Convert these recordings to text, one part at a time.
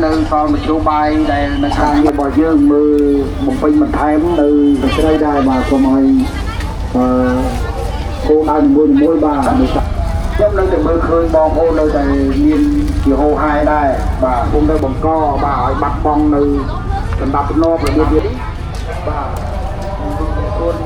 នៅកងនយោបាយដែលនៅខាងរបស់យើងមើលបំពេញបន្ថែមនៅស្រីដែរបាទសូមឲ្យគោលដៅមួយបាទខ្ញុំនៅតែមើលឃើញបងប្អូននៅតែមានជាហោហាយដែរបាទខ្ញុំនៅបង្កបាទឲ្យបាត់បង់នៅសម្ដាប់ធ្នាប់របៀបនេះបាទគុណ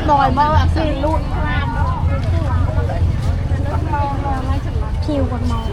đòi mơ à xin luôn chiều còn màu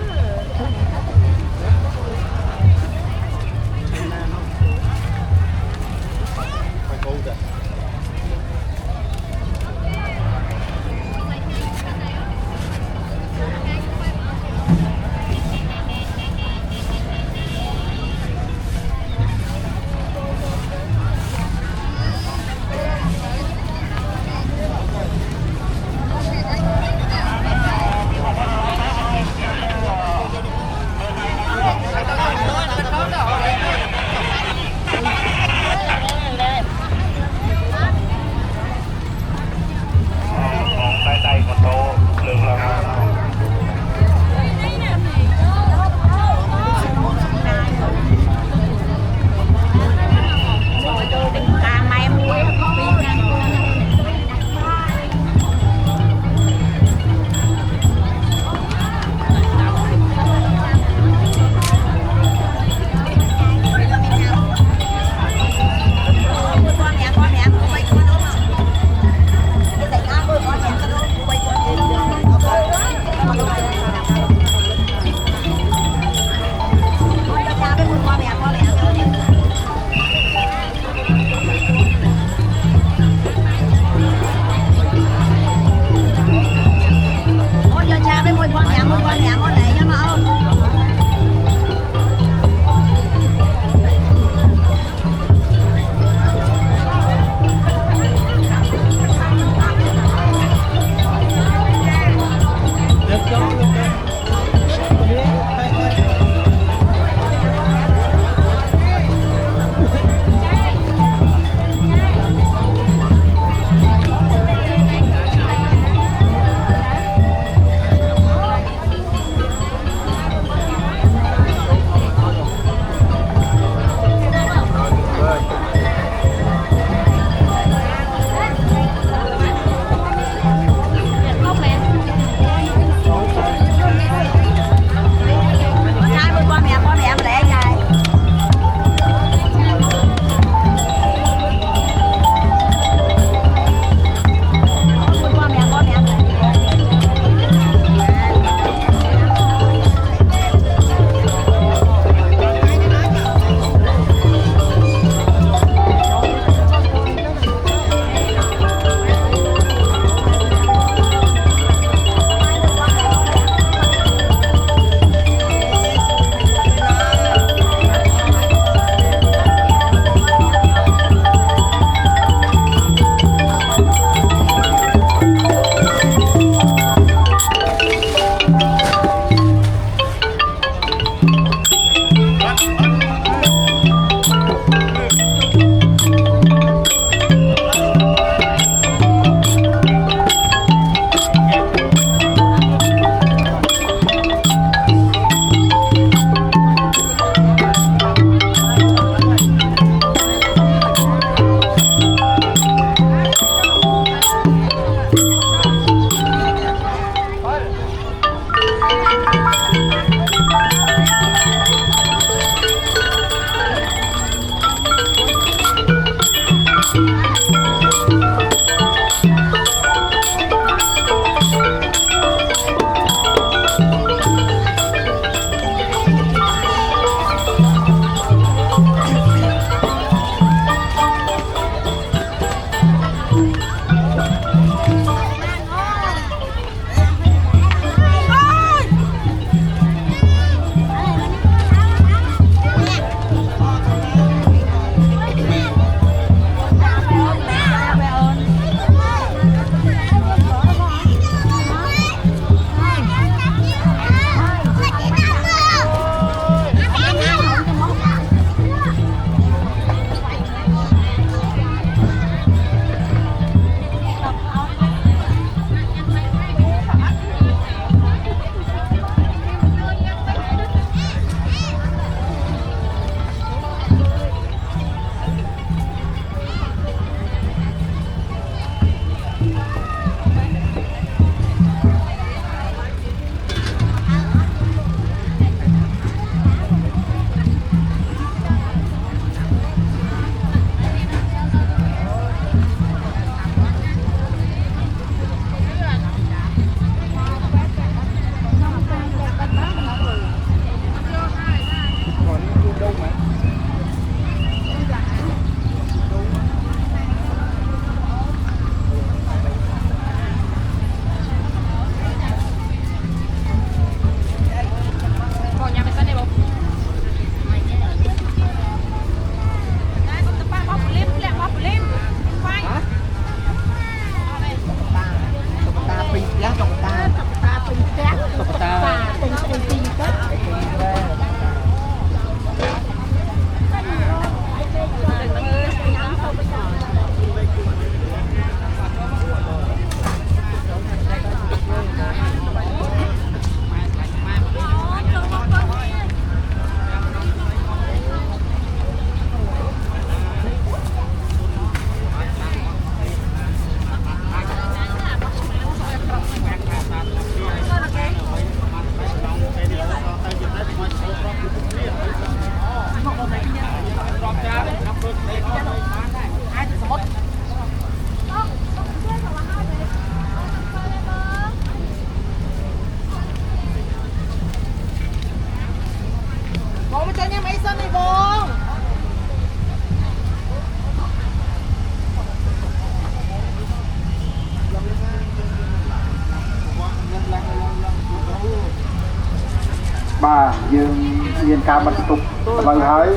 មានការបិទទុកទៅហើយ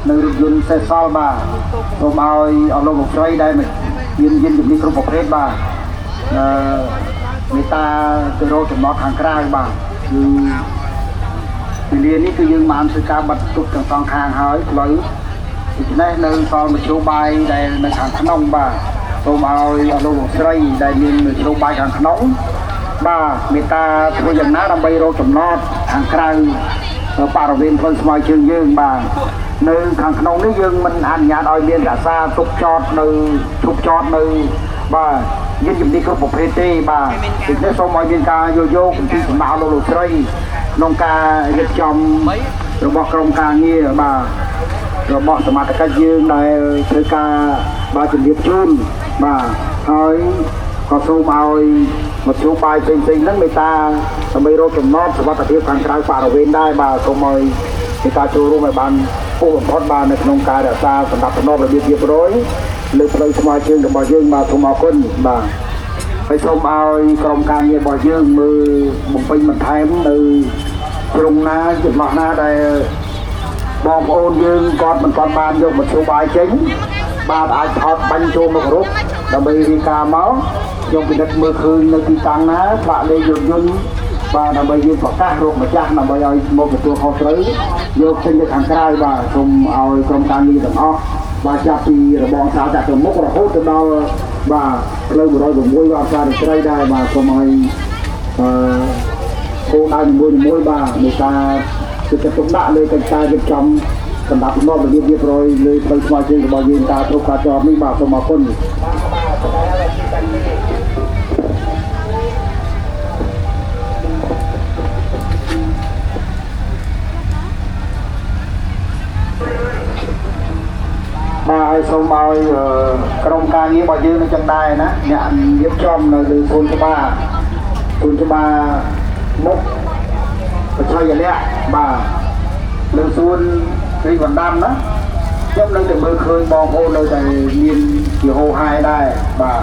នៅរថយន្តសេសសល់បាទសូមឲ្យអស់លោកលោកស្រីដែលមានយានជំនិះគ្រប់ប្រភេទបាទមេត្តាទៅរកចំណតខាងក្រៅបាទគឺពលានេះគឺយើងបានធ្វើការបិទទុកទាំងសងខាងហើយផ្លូវដូច្នេះនៅសល់មធ្យោបាយដែលនៅខាងក្នុងបាទសូមឲ្យអស់លោកលោកស្រីដែលមានមធ្យោបាយខាងក្នុងបាទមេត្តាធ្វើយ៉ាងណាដើម្បីរកចំណតខាងក្រៅបរិវេណផ្លូវស្មៅជើងយើងបាទនៅខាងក្នុងនេះយើងមិនអនុញ្ញាតឲ្យមានរក្សាទុកចតនៅឈប់ចតនៅបាទយានជំនិះគ្រប់ប្រភេទទេបាទដូច្នេះសូមឲ្យមានការយកពីសំណើលោកលោកស្រីក្នុងការរៀបចំរបស់ក្រុមការងារបាទរបស់សមាជិកយើងដែលធ្វើការបាទជំរាបជូនបាទហើយក៏សូមឲ្យមធ្យោបាយផ្សេងៗហ្នឹងមេត្តាដើម្បីរកចំណតសុវត្ថិភាពខាងក្រៅបរិវេណដែរបាទសូមឲ្យមេត្តាចូលរួមឲ្យបានពុះបំផុតបាទនៅក្នុងការរក្សាសណ្ដាប់ធ្នាប់របៀបរៀបរយលើផ្លូវស្មៅជើងរបស់យើងបាទសូមអរគុណបាទហើយសូមឲ្យក្រុមការងាររបស់យើងមើលបំពេញបន្ថែមនៅត្រង់ណាចំណោះណាដែលបងប្អូនយើងគាត់មិនទាន់បានយកមធ្យោបាយចេញបាទអាចថតបាញ់ចូលមករូបដើម្បីរៀបការមកខ្ញុំពិនិត្យមើលឃើញនៅទីតាំងណាផ្លាកលេខយន្តបាទដើម្បីយើងប្រកាសរកម្ចាស់ដើម្បីឲ្យមកទទួលខុសត្រូវយកចេញទៅខាងក្រៅបាទសូមឲ្យក្រុមការងារទាំងអស់បាទចាប់ពីរបងសាចាក់ទៅមុខរហូតទៅដល់បាទផ្លូវ106បាទការស្រីដែរបាទសូមឲ្យគោលដៅមួយបាទនៃការគឺจะទុកដាក់លើកិច្ចការរៀបចំសម្រាប់ដំណើររបៀបរៀបរយលើផ្លូវស្មៅជើងរបស់យើងការគ្រប់ការចតនេះបាទសូមអរគុណបាទសូមឲ្យក្រុមការងាររបស់យើងនឹងចឹងដែរណាអ្នករៀបចំនៅលើសួនច្បារមុខបច្ឆ័យលក្ខបាទលើសួនរីវណ្ដាំណាខ្ញុំនៅតែមើលឃើញបងប្អូននៅតែមានជាហូរហែដែរបាទ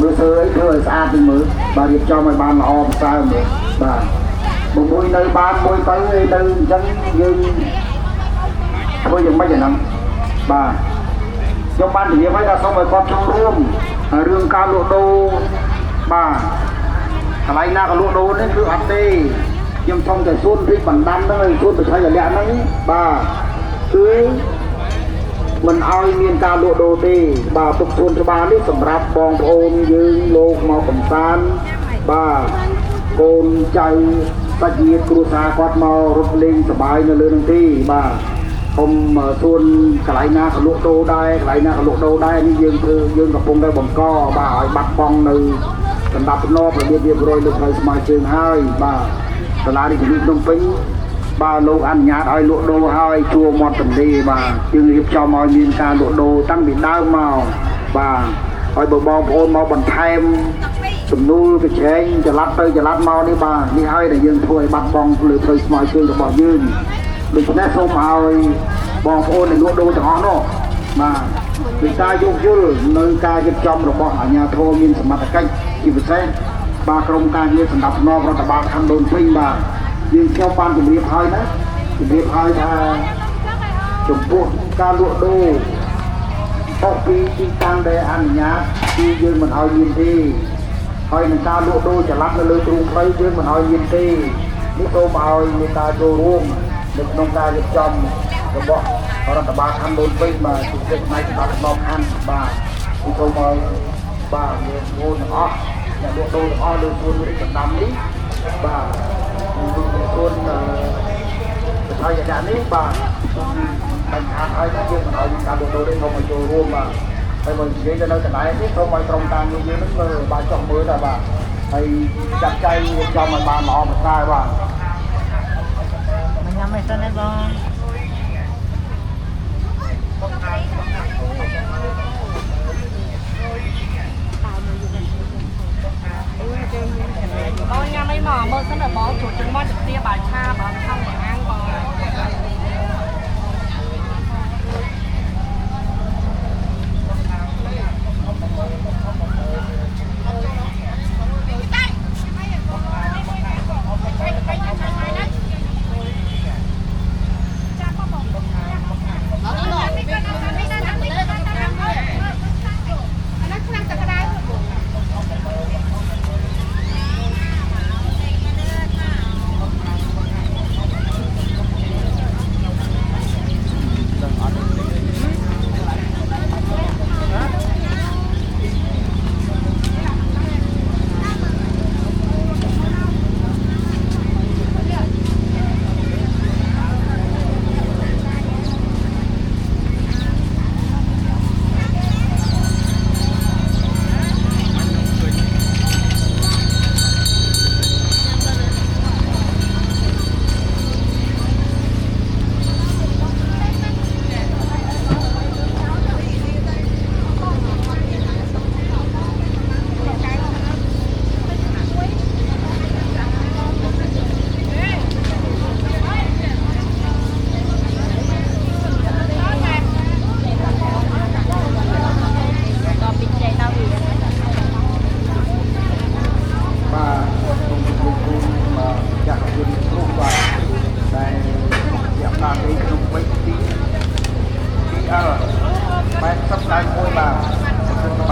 មើលធ្វើឲ្យស្អាតទៅមើលបាទរៀបចំឲ្យបានល្អប្រសើរមើលបាទមួយនៅបានមួយទៅនៅអញ្ចឹងយើងធ្វើយ៉ាងម៉េចហ្នឹងបាទខ្ញុំបាននិយាយឲ្យថាសូមឲ្យគាត់ចូលរួមរឿងការលក់ដូរបាទកន្លែងណាក៏លក់ដូរនេះគឺអត់ទេខ្ញុំចង់តែសួនរីកបណ្ដាំហ្នឹងសួនបច្ឆ័យលក្ខហ្នឹងបាទគឺមិនឲ្យមានការលក់ដូរទេបាទទុកសួនច្បារនេះសម្រាប់បងប្អូនយើងលោកមកកំសាន្តបាទកូនចៅសាច់ញាតិគ្រួសារគាត់មករត់លេងសប្បាយនៅលើនឹងទេបាទខ្ញុំសួនកន្លែងណាក៏លក់ដូរដែរកន្លែងណាក៏លក់ដូរដែរនេះយើងកំពុងតែបង្កបាទឲ្យបាត់បង់នៅសណ្ដាប់ធ្នាប់របៀបរៀបរយលើផ្លូវស្មៅជើងហើយបាទសាលារាជធានីភ្នំពេញបាទលោកអនុញ្ញាតឲ្យលក់ដូរឲ្យជួរមាត់ទន្លេបាទយើងរៀបចំឲ្យមានការលក់ដូរតាំងពីដើមមកបាទឲ្យបងប្អូនមកបន្ថែមសំណួរកញ្ឆែងចល័តទៅចល័តមកនេះបាទនេះហើយដែលយើងធ្វើឲ្យបាត់បង់លើផ្លូវស្មៅជើងរបស់យើងដូច្នេះសូមឲ្យបងប្អូនដែលលក់ដូរទាំងអស់នោះបាទពីការយោគយល់នៅការរៀបចំរបស់អាជ្ញាធរមានសមត្ថកិច្ចជាពិសេសបាទក្រុមការងារសម្រាប់ផ្នែករដ្ឋបាលខណ្ឌដូនពេញបាទយើងខ្ញុំបានជម្រាបហើយណាជម្រាបហើយថាចំពោះការលក់ដូរអស់ពីទីតាំងដែលអនុញ្ញាតគឺយើងមិនឲ្យមានទេហើយនឹងការលក់ដូរចល័តនៅលើទ្រូងផ្លូវយើងមិនឲ្យមានទេនេះសូមឲ្យមានការចូលរួមនៅក្នុងការរៀបចំរបស់រដ្ឋបាលខណ្ឌដូនពេញបាទជាផ្នែករបស់ខណ្ឌបាទសូមឲ្យបាទមានវោទាំងអស់អ្នកលក់ដូរទាំងអស់លើសួនរីកបណ្ដាំនេះបាទសួនបច្ឆ័យលក្ខនេះបាទបាញ់ខាតឲ្យយើងមិនឲ្យការលក់ដូរនេះសូមឲ្យចូលរួមបាទហើយបើនិយាយទៅនៅកន្លែងនេះសូមឲ្យក្រុមការងារយើងនឹងមើលបាទចង់មើលតែបាទហើយចាត់ចែងរៀបចំឲ្យបានល្អប្រសើរបាទញ៉ាំមិនសិនទេបងបងញ៉ាំអីមកមើលសិនតែបងជួបជុំមកទៅទាបាយឆាបងខំអាងបង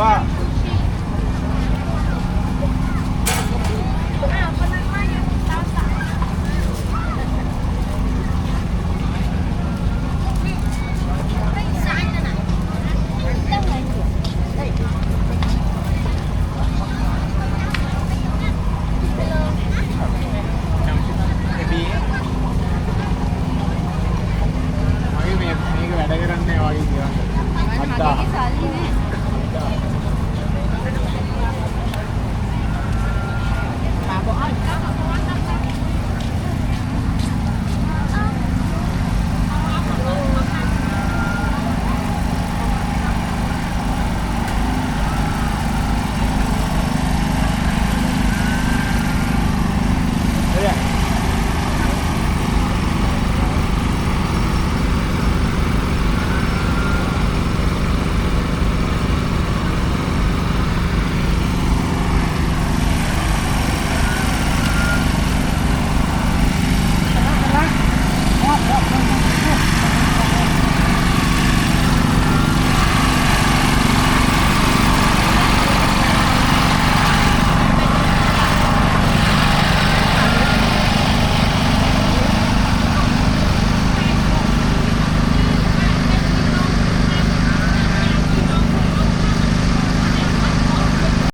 ว่า